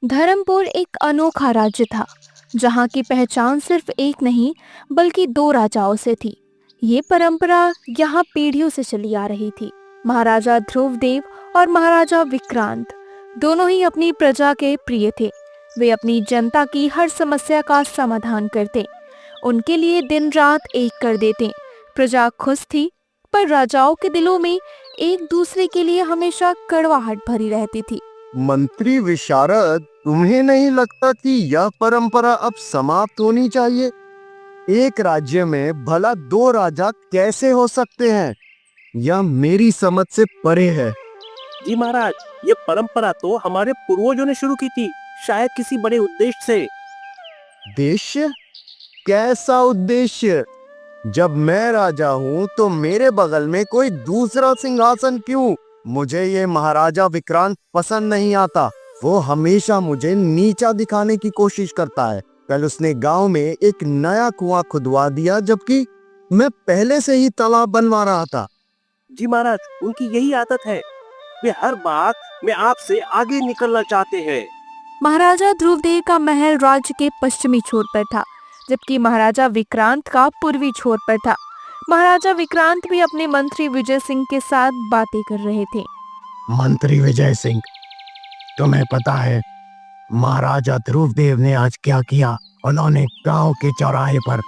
धर्मपुर एक अनोखा राज्य था जहाँ की पहचान सिर्फ एक नहीं बल्कि दो राजाओं से थी। ये परंपरा यहाँ पीढ़ियों से चली आ रही थी। महाराजा ध्रुवदेव और महाराजा विक्रांत दोनों ही अपनी प्रजा के प्रिय थे। वे अपनी जनता की हर समस्या का समाधान करते, उनके लिए दिन रात एक कर देते। प्रजा खुश थी, पर राजाओं के दिलों में एक दूसरे के लिए हमेशा कड़वाहट भरी रहती थी। मंत्री विशारद, तुम्हें नहीं लगता कि यह परंपरा अब समाप्त होनी चाहिए? एक राज्य में भला दो राजा कैसे हो सकते हैं? यह मेरी समझ से परे है। जी महाराज, ये परंपरा तो हमारे पूर्वजों ने शुरू की थी, शायद किसी बड़े उद्देश्य से। उद्देश्य? कैसा उद्देश्य? जब मैं राजा हूँ तो मेरे बगल में कोई दूसरा सिंहासन क्यों? मुझे ये महाराजा विक्रांत पसंद नहीं आता। वो हमेशा मुझे नीचा दिखाने की कोशिश करता है। कल उसने गांव में एक नया कुआं खुदवा दिया, जबकि मैं पहले से ही तालाब बनवा रहा था। जी महाराज, उनकी यही आदत है। वे हर बात में आपसे आगे निकलना चाहते हैं। महाराजा ध्रुवदेव का महल राज्य के पश्चिमी छोर पर था, जबकि महाराजा विक्रांत का पूर्वी छोर पर था। महाराजा विक्रांत भी अपने मंत्री विजय सिंह के साथ बातें कर रहे थे। मंत्री विजय सिंह, तुम्हें पता है महाराजा ध्रुवदेव ने आज क्या किया? उन्होंने गांव के चौराहे पर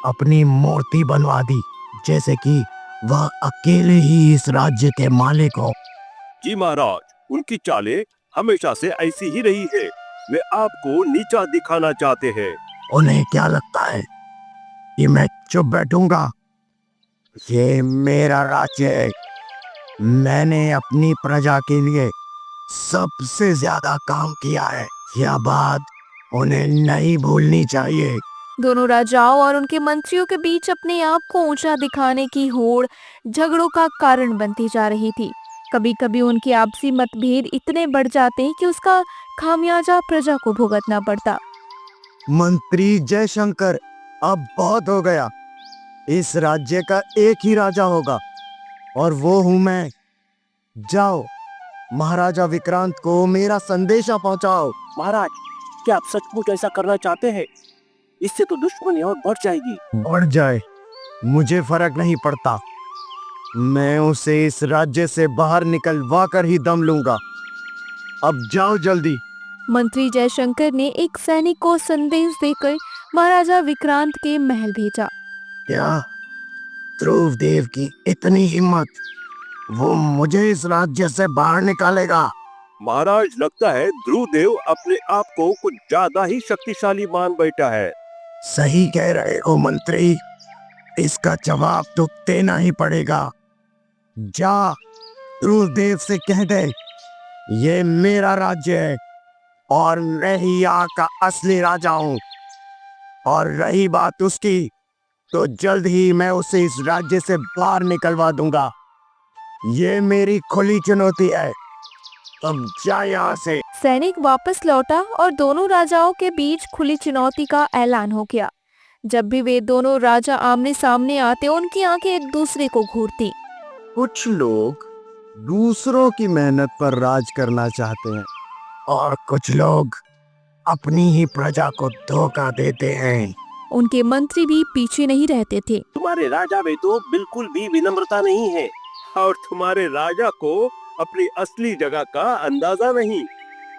अपनी मूर्ति बनवा दी, जैसे कि वह अकेले ही इस राज्य के मालिक हो। जी महाराज, उनकी चालें हमेशा से ऐसी ही रही है। वे आपको नीचा दिखाना चाहते हैं। उन्हें क्या लगता है कि मैं चुप बैठूंगा? ये मेरा राज्य है। मैंने अपनी प्रजा के लिए सबसे ज्यादा काम किया है। यह बात उन्हें नहीं भूलनी चाहिए। दोनों राजाओं और उनके मंत्रियों के बीच अपने आप को ऊंचा दिखाने की होड़ झगड़ों का कारण बनती जा रही थी। कभी कभी उनके आपसी मतभेद इतने बढ़ जाते कि उसका खामियाजा प्रजा को भुगतना पड़ता। मंत्री जयशंकर, अब बहुत हो गया। इस राज्य का एक ही राजा होगा और वो हूं मैं। जाओ, महाराजा विक्रांत को मेरा संदेशा पहुंचाओ। महाराज, क्या आप सचमुच ऐसा करना चाहते हैं? इससे तो दुश्मनी और बढ़ जाएगी। बढ़ जाए, मुझे फर्क नहीं पड़ता। मैं उसे इस राज्य से बाहर निकलवा कर ही दम लूंगा। अब जाओ जल्दी। मंत्री जयशंकर ने एक सैनिक को संदेश देकर महाराजा विक्रांत के महल भेजा। क्या ध्रुवदेव की इतनी हिम्मत? वो मुझे इस राज्य से बाहर निकालेगा? महाराज, लगता है ध्रुवदेव अपने आप को कुछ ज्यादा ही शक्तिशाली मान बैठा है। सही कह रहे हो मंत्री, इसका जवाब तो देना ही पड़ेगा। जा, ध्रुवदेव से कह दे, ये मेरा राज्य है और मैं ही यहाँ का असली राजा हूँ। और रही बात उसकी, तो जल्द ही मैं उसे इस राज्य से बाहर निकलवा दूंगा। ये मेरी खुली चुनौती है। अब जा यहाँ से। सैनिक वापस लौटा और दोनों राजाओं के बीच खुली चुनौती का ऐलान हो गया। जब भी वे दोनों राजा आमने सामने आते, उनकी आंखें एक दूसरे को घूरती। कुछ लोग दूसरों की मेहनत पर राज करना चाहते हैं और कुछ लोग अपनी ही प्रजा को धोखा देते हैं। उनके मंत्री भी पीछे नहीं रहते थे। तुम्हारे राजा में तो बिल्कुल भी विनम्रता नहीं है और तुम्हारे राजा को अपनी असली जगह का अंदाजा नहीं।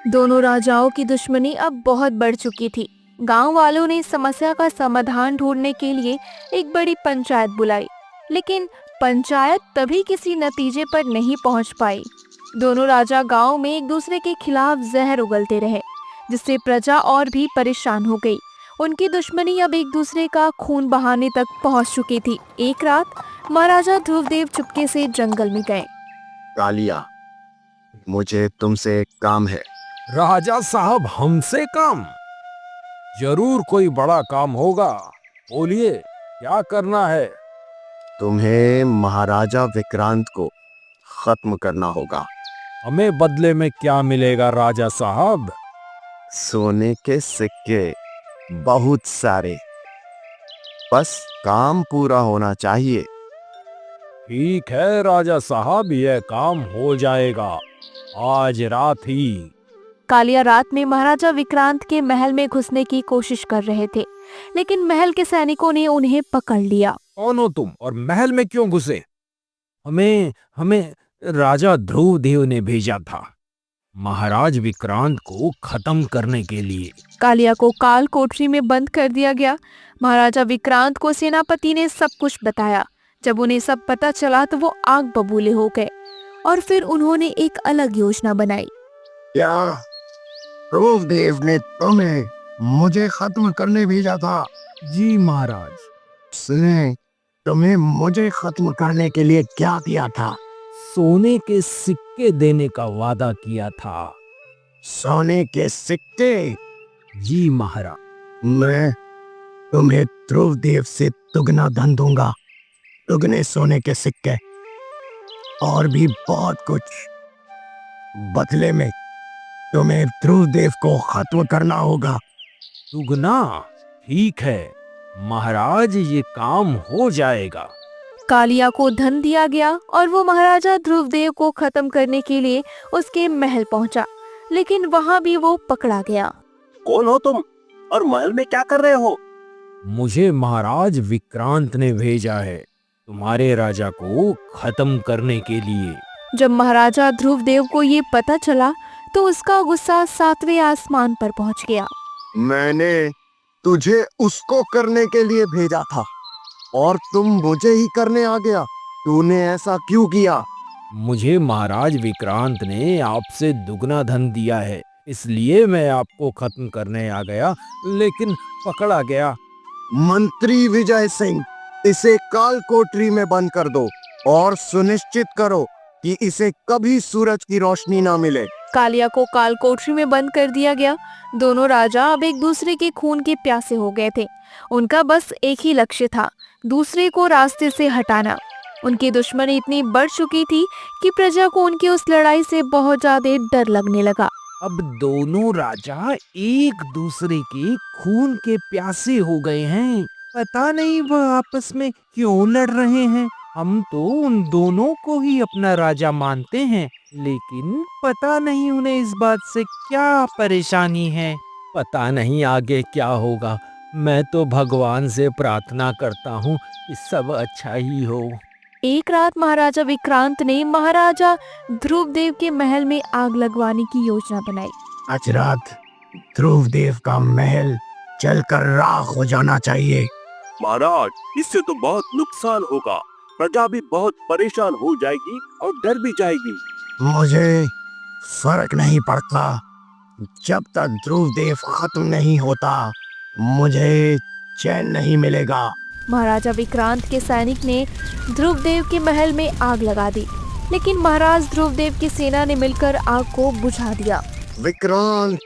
दोनों राजाओं की दुश्मनी अब बहुत बढ़ चुकी थी। गांव वालों ने समस्या का समाधान ढूंढने के लिए एक बड़ी पंचायत बुलाई, लेकिन पंचायत तभी किसी नतीजे पर नहीं पहुंच पाई। दोनों राजा गांव में एक दूसरे के खिलाफ जहर उगलते रहे, जिससे प्रजा और भी परेशान हो गई। उनकी दुश्मनी अब एक दूसरे का खून बहाने तक पहुंच चुकी थी। एक रात महाराजा ध्रुवदेव चुपके से जंगल में गए। कालिया, मुझे तुमसे एक काम है। राजा साहब, हमसे काम? जरूर कोई बड़ा काम होगा। बोलिए, क्या करना है? तुम्हें महाराजा विक्रांत को खत्म करना होगा। हमें बदले में क्या मिलेगा राजा साहब? सोने के सिक्के बहुत सारे। बस काम पूरा होना चाहिए। ठीक है राजा साहब, यह काम हो जाएगा आज रात ही। कालिया रात में महाराजा विक्रांत के महल में घुसने की कोशिश कर रहे थे, लेकिन महल के सैनिकों ने उन्हें पकड़ लिया। कौन हो तुम और महल में क्यों घुसे? हमें हमें राजा ध्रुवदेव ने भेजा था महाराज विक्रांत को खत्म करने के लिए। कालिया को काल कोठरी में बंद कर दिया गया। महाराजा विक्रांत को सेनापति ने सब कुछ बताया। जब उन्हें सब पता चला तो वो आग बबूले हो गए और फिर उन्होंने एक अलग योजना बनाई। क्या ध्रुवदेव ने तुम्हें मुझे खत्म करने भेजा था? जी महाराज। उसने तुम्हें मुझे खत्म करने के लिए क्या दिया था? सोने के सिक्के देने का वादा किया था। सोने के सिक्के? जी महाराज। मैं तुम्हें ध्रुवदेव से दुगना धन दूंगा, दुगने सोने के सिक्के और भी बहुत कुछ। बदले में तुम्हें ध्रुवदेव को खत्म करना होगा। दुगना? ठीक है महाराज, ये काम हो जाएगा। कालिया को धन दिया गया और वो महाराजा ध्रुवदेव को खत्म करने के लिए उसके महल पहुंचा, लेकिन वहां भी वो पकड़ा गया। कौन हो तुम और महल में क्या कर रहे हो? मुझे महाराज विक्रांत ने भेजा है तुम्हारे राजा को खत्म करने के लिए। जब महाराजा ध्रुवदेव को ये पता चला तो उसका गुस्सा 7वें आसमान पर पहुंच गया। मैंने तुझे उसको करने के लिए भेजा था और तुम मुझे ही करने आ गया। तूने ऐसा क्यों किया? मुझे महाराज विक्रांत ने आपसे दुगना धन दिया है, इसलिए मैं आपको खत्म करने आ गया, लेकिन पकड़ा गया। मंत्री विजय सिंह, इसे काल कोठरी में बंद कर दो और सुनिश्चित करो कि इसे कभी सूरज की रोशनी ना मिले। कालिया को काल कोठरी में बंद कर दिया गया। दोनों राजा अब एक दूसरे के खून के प्यासे हो गए थे। उनका बस एक ही लक्ष्य था, दूसरे को रास्ते से हटाना। उनकी दुश्मनी इतनी बढ़ चुकी थी कि प्रजा को उनकी उस लड़ाई से बहुत ज्यादा डर लगने लगा। अब दोनों राजा एक दूसरे के खून के प्यासे हो गए हैं। पता नहीं वह आपस में क्यों लड़ रहे हैं। हम तो उन दोनों को ही अपना राजा मानते हैं, लेकिन पता नहीं उन्हें इस बात से क्या परेशानी है। पता नहीं आगे क्या होगा। मैं तो भगवान से प्रार्थना करता हूँ कि सब अच्छा ही हो। एक रात महाराजा विक्रांत ने महाराजा ध्रुवदेव के महल में आग लगवाने की योजना बनाई। आज रात ध्रुवदेव का महल जलकर राख हो जाना चाहिए। महाराज, इससे तो बहुत नुकसान होगा। प्रजा भी बहुत परेशान हो जाएगी और डर भी जाएगी। मुझे फर्क नहीं पड़ता, जब तक ध्रुवदेव खत्म नहीं होता मुझे चैन नहीं मिलेगा। महाराजा विक्रांत के सैनिक ने ध्रुवदेव के महल में आग लगा दी, लेकिन महाराज ध्रुवदेव की सेना ने मिलकर आग को बुझा दिया। विक्रांत,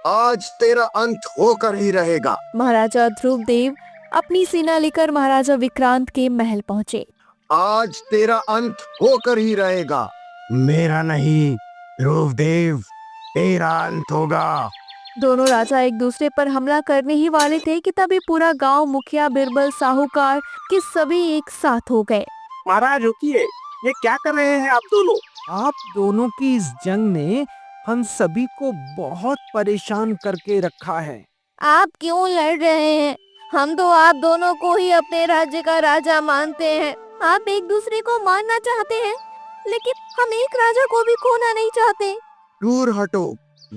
आज तेरा अंत होकर ही रहेगा। महाराजा ध्रुवदेव अपनी सेना लेकर महाराजा विक्रांत के महल पहुंचे। आज तेरा अंत होकर ही रहेगा। मेरा नहीं, ध्रुवदेव, तेरा अंत होगा। दोनों राजा एक दूसरे पर हमला करने ही वाले थे कि तभी पूरा गांव, मुखिया, बिरबल, साहूकार के सभी एक साथ हो गए। महाराज रुकिए, ये क्या कर रहे हैं आप दोनों? आप दोनों की इस जंग ने हम सभी को बहुत परेशान करके रखा है। आप क्यों लड़ रहे हैं? हम तो आप दोनों को ही अपने राज्य का राजा मानते हैं। आप एक दूसरे को मारना चाहते हैं, लेकिन हम एक राजा को भी खोना नहीं चाहते। दूर हटो,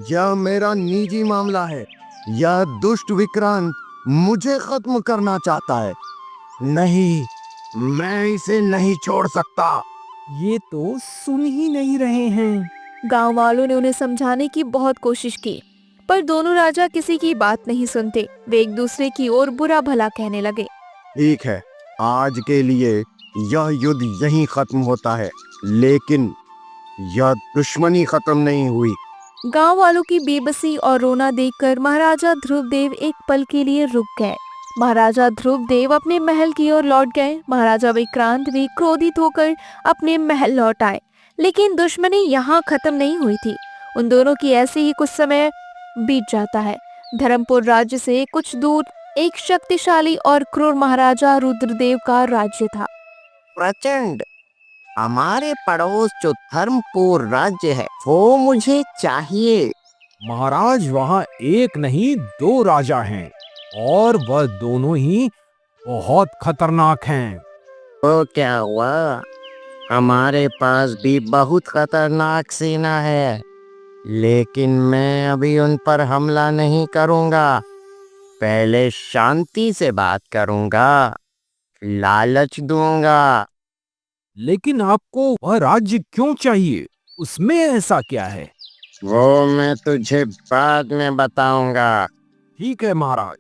यह मेरा निजी मामला है। यह दुष्ट विक्रांत मुझे खत्म करना चाहता है। नहीं, मैं इसे नहीं छोड़ सकता। ये तो सुन ही नहीं रहे हैं। गांव वालों ने उन्हें समझाने की बहुत कोशिश की, पर दोनों राजा किसी की बात नहीं सुनते। वे एक दूसरे की ओर बुरा भला कहने लगे। ठीक है, आज के लिए यह युद्ध यहीं खत्म होता है, लेकिन यह दुश्मनी खत्म नहीं हुई। गांव वालों की बेबसी और रोना देखकर महाराजा ध्रुवदेव एक पल के लिए रुक गए। महाराजा ध्रुवदेव अपने महल की ओर लौट गए। महाराजा विक्रांत भी क्रोधित होकर अपने महल लौट आए, लेकिन दुश्मनी यहाँ खत्म नहीं हुई थी। उन दोनों की ऐसे ही कुछ समय बीत जाता है। धर्मपुर राज्य से कुछ दूर एक शक्तिशाली और क्रूर महाराजा रुद्रदेव का राज्य था। प्रचंड, हमारे पड़ोस जो धर्मपुर राज्य है वो मुझे चाहिए। महाराज वहाँ एक नहीं दो राजा हैं और वह दोनों ही बहुत खतरनाक हैं। तो क्या हुआ? हमारे पास भी बहुत खतरनाक सेना है, लेकिन मैं अभी उन पर हमला नहीं करूंगा। पहले शांति से बात करूंगा, लालच दूंगा। लेकिन आपको वह राज्य क्यों चाहिए? उसमें ऐसा क्या है? वो मैं तुझे बाद में बताऊंगा। ठीक है महाराज।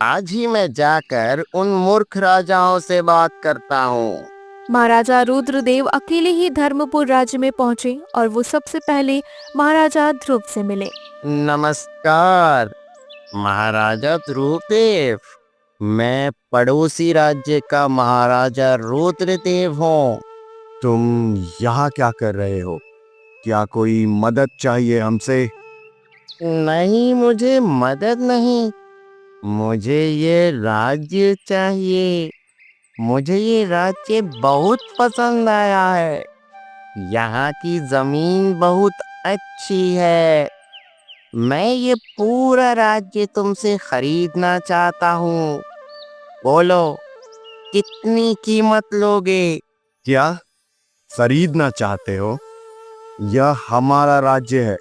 आज ही मैं जाकर उन मूर्ख राजाओं से बात करता हूँ। महाराजा रुद्रदेव अकेले ही धर्मपुर राज्य में पहुंचे और वो सबसे पहले महाराजा ध्रुव से मिले। नमस्कार महाराजा ध्रुवदेव। मैं पड़ोसी राज्य का महाराजा रुद्रदेव हूँ। तुम यहाँ क्या कर रहे हो? क्या कोई मदद चाहिए हमसे? नहीं, मुझे मदद नहीं, मुझे ये राज्य चाहिए। मुझे ये राज्य बहुत पसंद आया है। यहाँ की जमीन बहुत अच्छी है। मैं ये पूरा राज्य तुमसे खरीदना चाहता हूँ। बोलो, कितनी कीमत लोगे? क्या खरीदना चाहते हो? यह हमारा राज्य है।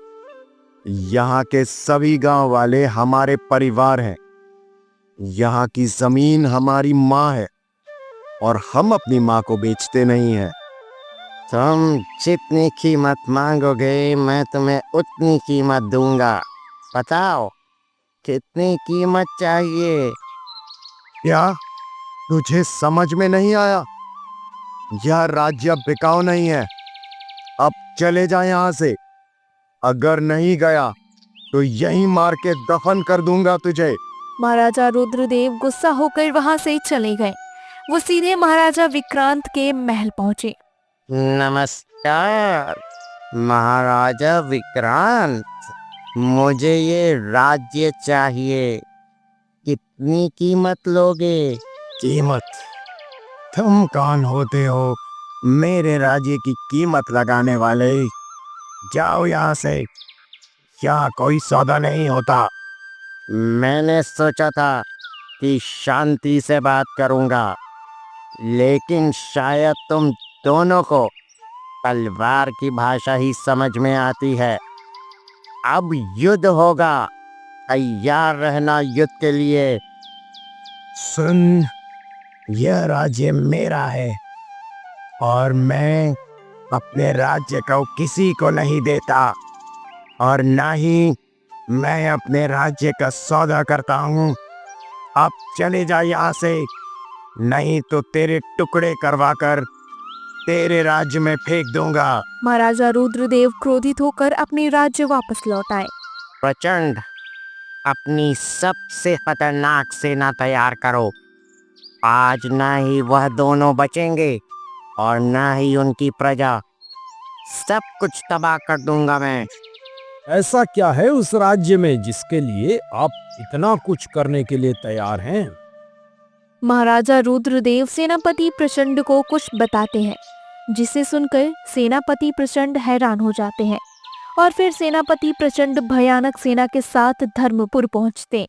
यहाँ के सभी गांव वाले हमारे परिवार हैं। यहाँ की जमीन हमारी माँ है और हम अपनी माँ को बेचते नहीं हैं। तुम जितनी कीमत मांगोगे मैं तुम्हें उतनी कीमत दूंगा। बताओ, कितनी कीमत चाहिए? क्या तुझे समझ में नहीं आया? यह राज्य अब बिकाऊ नहीं है। अब चले जा यहाँ से। अगर नहीं गया तो यहीं मार के दफन कर दूंगा तुझे। महाराजा रुद्रदेव गुस्सा होकर वहां से चले गए। वो सीधे महाराजा विक्रांत के महल पहुंचे। नमस्कार महाराजा विक्रांत, मुझे ये राज्य चाहिए। कितनी कीमत लोगे? कीमत? तुम कौन होते हो मेरे राज्य की कीमत लगाने वाले? जाओ यहाँ से। क्या कोई सौदा नहीं होता? मैंने सोचा था कि शांति से बात करूंगा, लेकिन शायद तुम दोनों को तलवार की भाषा ही समझ में आती है। अब युद्ध होगा, तैयार रहना युद्ध के लिए। सुन, यह राज्य मेरा है और मैं अपने राज्य को किसी को नहीं देता, और ना ही मैं अपने राज्य का सौदा करता हूँ। अब चले जा यहाँ से, नहीं तो तेरे टुकड़े करवाकर तेरे राज्य में फेंक दूंगा। महाराजा रुद्रदेव क्रोधित होकर अपने राज्य वापस लौट आए। प्रचंड, अपनी सबसे खतरनाक सेना तैयार करो। आज ना ही वह दोनों बचेंगे और ना ही उनकी प्रजा। सब कुछ तबाह कर दूंगा मैं। ऐसा क्या है उस राज्य में जिसके लिए आप इतना कुछ करने के लिए तैयार हैं? महाराजा रुद्रदेव सेनापति प्रचंड को कुछ बताते हैं, जिसे सुनकर सेनापति प्रचंड हैरान हो जाते हैं और फिर सेनापति प्रचंड भयानक सेना के साथ धर्मपुर पहुंचते।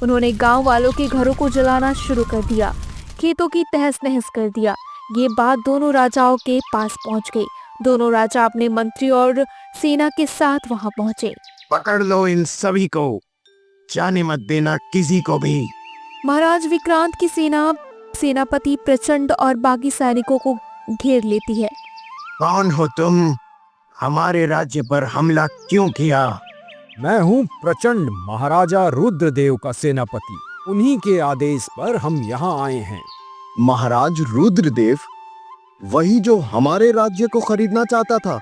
उन्होंने गांव वालों के घरों को जलाना शुरू कर दिया, खेतों की तहस नहस कर दिया। ये बात दोनों राजाओं के पास पहुंच गई। दोनों राजा अपने मंत्री और सेना के साथ वहां पहुंचे। पकड़ लो इन सभी को, जाने मत देना किसी को भी। महाराज विक्रांत की सेना सेनापति प्रचंड और बाकी सैनिकों को घेर लेती है। कौन हो तुम? हमारे राज्य पर हमला क्यों किया? मैं हूँ प्रचंड, महाराजा रुद्रदेव का सेनापति। उन्हीं के आदेश पर हम यहाँ आए हैं। महाराज रुद्रदेव? वही जो हमारे राज्य को खरीदना चाहता था?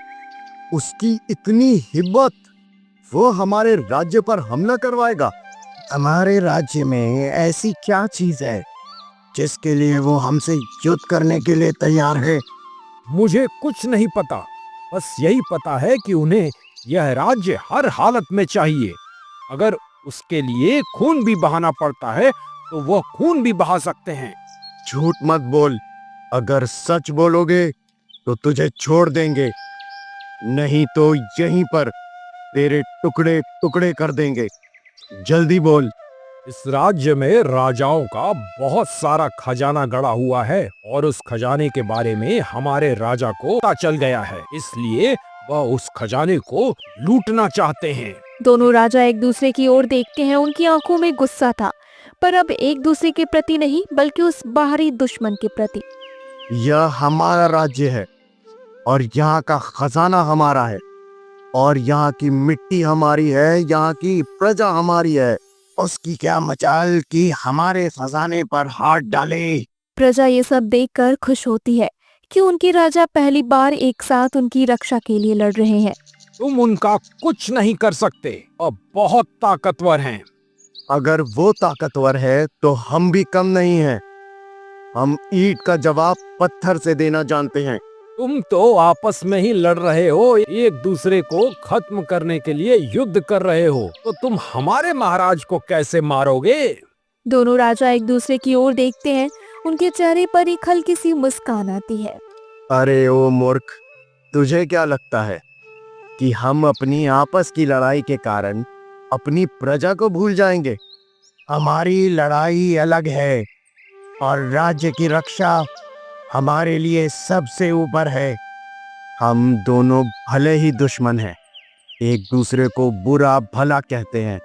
उसकी इतनी हिम्मत, वो हमारे राज्य पर हमला करवाएगा? हमारे राज्य में ऐसी क्या चीज है जिसके लिए वो हमसे युद्ध करने के लिए तैयार है? मुझे कुछ नहीं पता, बस यही पता है कि उन्हें यह राज्य हर हालत में चाहिए। अगर उसके लिए खून भी बहाना पड़ता है तो वह खून भी बहा सकते हैं। झूठ मत बोल। अगर सच बोलोगे तो तुझे छोड़ देंगे, नहीं तो यहीं पर तेरे टुकड़े टुकड़े कर देंगे। जल्दी बोल। इस राज्य में राजाओं का बहुत सारा खजाना गड़ा हुआ है और उस खजाने के बारे में हमारे राजा को पता चल गया है, इसलिए वह उस खजाने को लूटना चाहते हैं। दोनों राजा एक दूसरे की ओर देखते हैं। उनकी आंखों में गुस्सा था, पर अब एक दूसरे के प्रति नहीं बल्कि उस बाहरी दुश्मन के प्रति। यह हमारा राज्य है और यहाँ का खजाना हमारा है और यहाँ की मिट्टी हमारी है, यहाँ की प्रजा हमारी है। उसकी क्या मचाल कि हमारे खजाने पर हाथ डाले। प्रजा ये सब देखकर खुश होती है कि उनके राजा पहली बार एक साथ उनकी रक्षा के लिए लड़ रहे हैं। तुम उनका कुछ नहीं कर सकते, अब बहुत ताकतवर हैं। अगर वो ताकतवर है तो हम भी कम नहीं हैं। हम ईंट का जवाब पत्थर से देना जानते हैं। तुम तो आपस में ही लड़ रहे हो, एक दूसरे को खत्म करने के लिए युद्ध कर रहे हो, तो तुम हमारे महाराज को कैसे मारोगे? दोनों राजा एक दूसरे की ओर देखते हैं। उनके चेहरे पर एक हल्की सी मुस्कान आती है। अरे ओ मूर्ख, तुझे क्या लगता है कि हम अपनी आपस की लड़ाई के कारण अपनी प्रजा को भूल जाएंगे? हमारी लड़ाई अलग है और राज्य की रक्षा हमारे लिए सबसे ऊपर है। हम दोनों भले ही दुश्मन हैं, एक दूसरे को बुरा भला कहते हैं,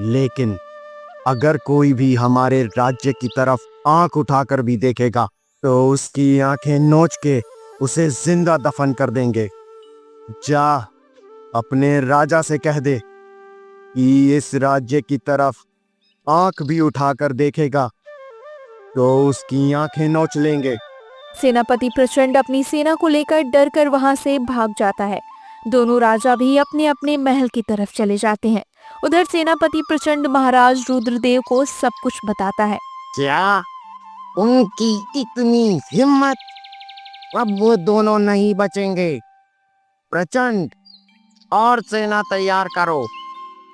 लेकिन अगर कोई भी हमारे राज्य की तरफ आंख उठाकर भी देखेगा तो उसकी आंखें नोच के उसे जिंदा दफन कर देंगे। जा अपने राजा से कह दे कि इस राज्य की तरफ आंख भी उठाकर देखेगा तो उसकी आंखें नोच लेंगे। सेनापति प्रचंड अपनी सेना को लेकर डर कर वहां से भाग जाता है। दोनों राजा भी अपने अपने महल की तरफ चले जाते हैं। उधर सेनापति प्रचंड महाराज रुद्रदेव को सब कुछ बताता है। क्या उनकी इतनी हिम्मत? अब वो दोनों नहीं बचेंगे। प्रचंड, और सेना तैयार करो,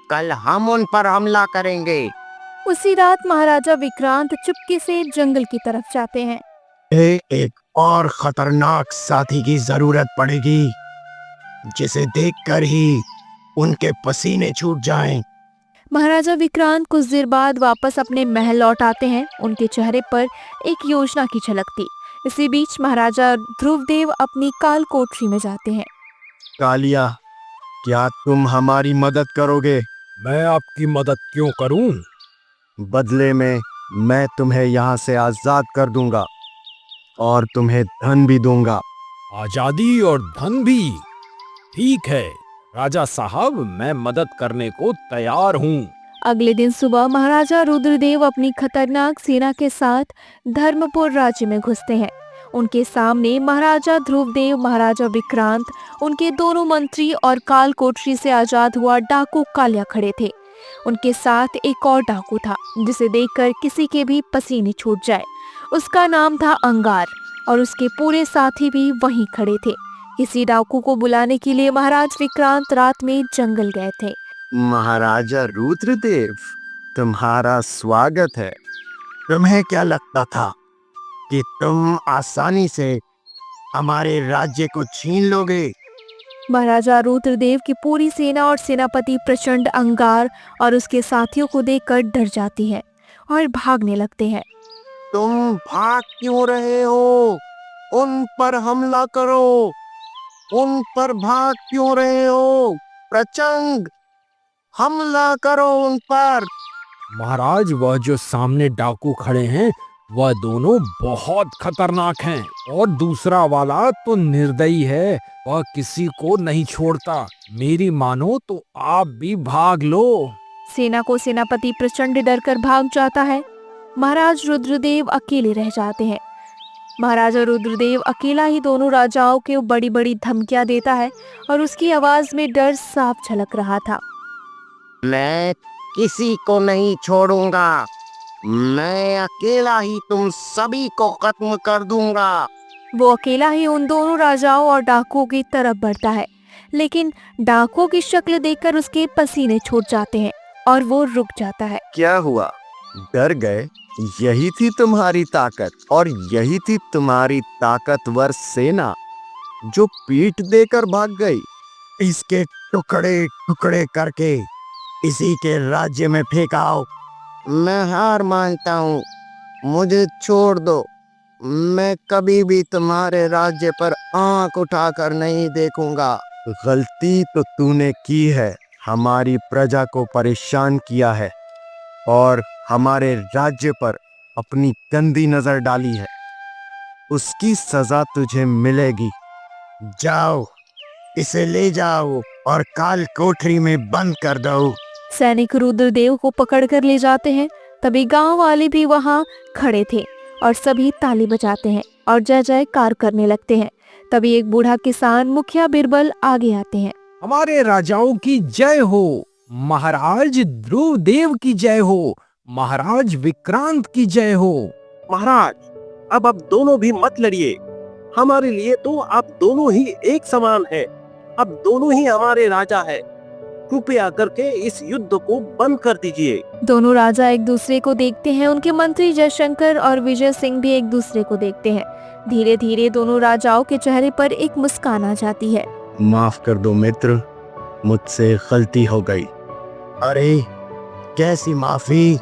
कल हम उन पर हमला करेंगे। उसी रात महाराजा विक्रांत चुपके से जंगल की तरफ जाते हैं। एक और खतरनाक साथी की जरूरत पड़ेगी, जिसे देखकर ही उनके पसीने छूट जाएं। महाराजा विक्रांत कुछ देर बाद वापस अपने महल लौट आते हैं। उनके चेहरे पर एक योजना की झलक थी। इसी बीच महाराजा ध्रुवदेव अपनी काल कोठरी में जाते हैं। कालिया, क्या तुम हमारी मदद करोगे? मैं आपकी मदद क्यों करूं? बदले में मैं तुम्हें यहाँ से आजाद कर दूंगा और तुम्हें धन भी दूंगा। आजादी और धन भी? ठीक है राजा साहब, मैं मदद करने को तैयार हूँ। अगले दिन सुबह महाराजा रुद्रदेव अपनी खतरनाक सेना के साथ धर्मपुर राज्य में घुसते हैं। उनके सामने महाराजा ध्रुवदेव, महाराजा विक्रांत, उनके दोनों मंत्री और काल कोठरी से आजाद हुआ डाकू कालिया खड़े थे। उनके साथ एक और डाकू था जिसे देखकर किसी के भी पसीने छूट जाए। उसका नाम था अंगार और उसके पूरे साथी भी वहीं खड़े थे। इसी डाकू को बुलाने के लिए महाराज विक्रांत रात में जंगल गए थे। महाराजा रुद्रदेव, तुम्हारा स्वागत है। तुम्हें क्या लगता था कि तुम आसानी से हमारे राज्य को छीन लोगे? महाराजा रुद्रदेव की पूरी सेना और सेनापति प्रचंड अंगार और उसके साथियों को देखकर डर जाती है और भागने लगते हैं। तुम भाग क्यों रहे हो? उन पर हमला करो। उन पर भाग क्यों रहे हो? प्रचंड, हमला करो उन पर। महाराज, वह जो सामने डाकू खड़े हैं वह दोनों बहुत खतरनाक हैं और दूसरा वाला तो निर्दयी है, वह किसी को नहीं छोड़ता। मेरी मानो तो आप भी भाग लो। सेना को सेनापति प्रचंड डर कर भाग जाता है। महाराज रुद्रदेव अकेले रह जाते हैं। महाराजा रुद्रदेव अकेला ही दोनों राजाओं को बड़ी बड़ी धमकियां देता है और उसकी आवाज में डर साफ झलक रहा था। मैं किसी को नहीं छोड़ूंगा। मैं अकेला ही तुम सभी को खत्म कर दूंगा। वो अकेला ही उन दोनों राजाओं और डाकुओं की तरफ बढ़ता है, लेकिन डाकुओं की शक्ल देखकर उसके पसीने छूट जाते हैं और वो रुक जाता है। क्या हुआ? डर गए? यही थी तुम्हारी ताकत और यही थी तुम्हारी ताकतवर सेना जो पीठ देकर भाग गई। इसके टुकड़े टुकड़े करके इसी के राज्य में फेंकाओ। मैं हार मानता हूँ, मुझे छोड़ दो। मैं कभी भी तुम्हारे राज्य पर आंख उठाकर नहीं देखूंगा। गलती तो तूने की है, हमारी प्रजा को परेशान किया है और हमारे राज्य पर अपनी गंदी नजर डाली है। उसकी सजा तुझे मिलेगी। जाओ, इसे ले जाओ और काल कोठरी में बंद कर दो। सैनिक रुद्रदेव को पकड़कर ले जाते हैं। तभी गांव वाले भी वहां खड़े थे और सभी ताली बजाते हैं और जय जयकार करने लगते हैं। तभी एक बूढ़ा किसान मुखिया बिरबल आगे आते हैं। हमारे राजाओं की जय हो, महाराज ध्रुवदेव की जय हो, महाराज विक्रांत की जय हो। महाराज, अब आप दोनों भी मत लड़िए। हमारे लिए तो आप दोनों ही एक समान हैं। अब दोनों ही हमारे राजा हैं। कृपया करके इस युद्ध को बंद कर दीजिए। दोनों राजा एक दूसरे को देखते हैं। उनके मंत्री जयशंकर और विजय सिंह भी एक दूसरे को देखते हैं। धीरे धीरे दोनों राजाओं के चेहरे पर एक मुस्कान आ जाती है। माफ कर दो मित्र, मुझसे गलती हो गई। अरे कैसी माफी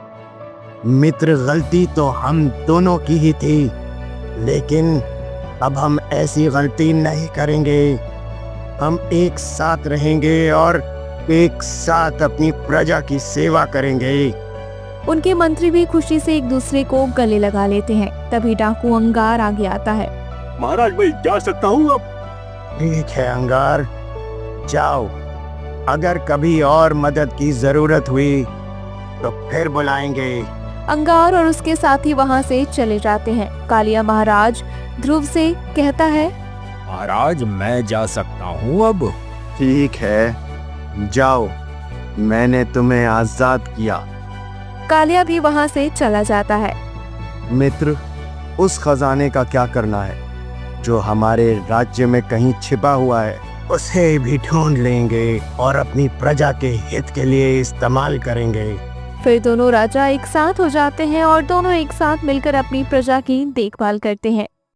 मित्र, गलती तो हम दोनों की ही थी, लेकिन अब हम ऐसी गलती नहीं करेंगे। हम एक साथ रहेंगे और एक साथ अपनी प्रजा की सेवा करेंगे। उनके मंत्री भी खुशी से एक दूसरे को गले लगा लेते हैं। तभी डाकू अंगार आगे आता है। महाराज, मैं जा सकता हूँ अब? ठीक है अंगार, जाओ। अगर कभी और मदद की जरूरत हुई तो फिर बुलाएंगे। अंगार और उसके साथी वहां से चले जाते हैं। कालिया महाराज ध्रुव से कहता है, महाराज मैं जा सकता हूँ अब। ठीक है, जाओ, मैंने तुम्हें आजाद किया। कालिया भी वहां से चला जाता है। मित्र, उस खजाने का क्या करना है जो हमारे राज्य में कहीं छिपा हुआ है? उसे भी ढूंढ लेंगे और अपनी प्रजा के हित के लिए इस्तेमाल करेंगे। फिर दोनों राजा एक साथ हो जाते हैं और दोनों एक साथ मिलकर अपनी प्रजा की देखभाल करते हैं।